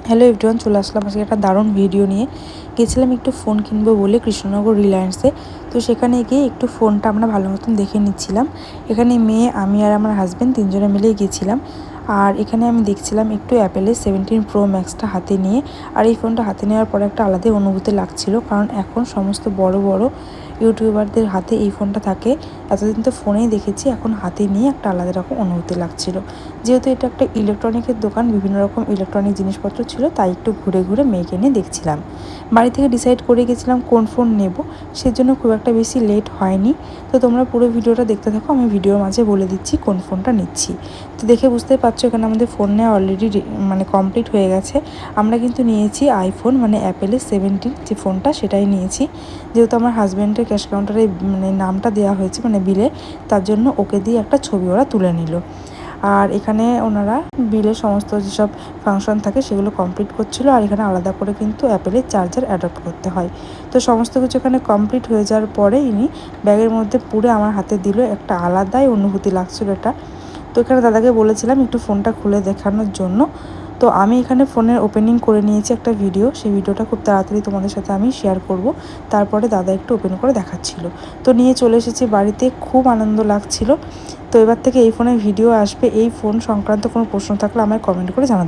Hello everyone, চলে আসলাম আজকে একটা দারুণ ভিডিও নিয়ে। গেছিলাম একটু ফোন কিনবো বলে কৃষ্ণনগর রিলায়েন্সে। তো সেখানে গিয়ে একটু ফোনটা আমরা ভালো মতন দেখে নিচ্ছিলাম। এখানে মেয়ে, আমি আর আমার হাজব্যান্ড তিনজনে মিলেই গেছিলাম। আর এখানে আমি দেখছিলাম একটু অ্যাপেলের 17 প্রো ম্যাক্সটা হাতে নিয়ে। আর এই ফোনটা হাতে নেওয়ার পরে একটা আলাদাই অনুভূতি লাগছিল, কারণ এখন সমস্ত বড় বড় ইউটিউবারদের হাতে এই ফোনটা থাকে। এতদিন তো ফোনেই দেখেছি, এখন হাতে নিয়ে একটা আলাদা রকম অনুভূতি লাগছিল। যেহেতু এটা একটা ইলেকট্রনিকের দোকান, বিভিন্ন রকম ইলেকট্রনিক জিনিসপত্র ছিল, তাই একটু ঘুরে ঘুরে মেয়েকে নিয়ে দেখছিলাম। বাড়ি থেকে ডিসাইড করে গেছিলাম কোন ফোন নেব, সেজন্য খুব একটা বেশি লেট হয়নি। তো তোমরা পুরো ভিডিওটা দেখতে থাকো, আমি ভিডিওর মাঝে বলে দিচ্ছি কোন ফোনটা নিচ্ছি। তো দেখে বুঝতেই পারছো এখানে আমাদের ফোন নেওয়া অলরেডি কমপ্লিট হয়ে গেছে। আমরা কিন্তু নিয়েছি আইফোন, অ্যাপেলের 17 যে ফোনটা, সেটাই নিয়েছি। যেহেতু আমার হাজব্যান্ডের ক্যাশ কাউন্টারে নামটা দেওয়া হয়েছে বিলে, তার জন্য ওকে দিয়ে একটা ছবি ওরা তুলে নিল। আর এখানে ওনারা বিলের সমস্ত যেসব ফাংশন থাকে সেগুলো কমপ্লিট করছিল। আর এখানে আলাদা করে কিন্তু অ্যাপেলের চার্জার অ্যাডপ্ট করতে হয়। তো সমস্ত কিছু এখানে কমপ্লিট হয়ে যাওয়ার পরে ইনি ব্যাগের মধ্যে পুরে আমার হাতে দিল। একটা আলাদাই অনুভূতি লাগছিল এটা। তো এখানে দাদাকে বলেছিলাম একটু ফোনটা খুলে দেখানোর জন্য। তো আমি এখানে ফোনের ওপেনিং করে নিয়েছি একটা ভিডিও, সেই ভিডিওটা খুব তাড়াতাড়ি তোমাদের সাথে আমি শেয়ার করব। তারপরে দাদা একটু ওপেন করে দেখাচ্ছিল। তো নিয়ে চলে এসেছি বাড়িতে, খুব আনন্দ লাগছিল। তো এবার থেকে এই ফোনের ভিডিও আসবে। এই ফোন সংক্রান্ত কোনো প্রশ্ন থাকলে আমায় কমেন্ট করে জানাতে।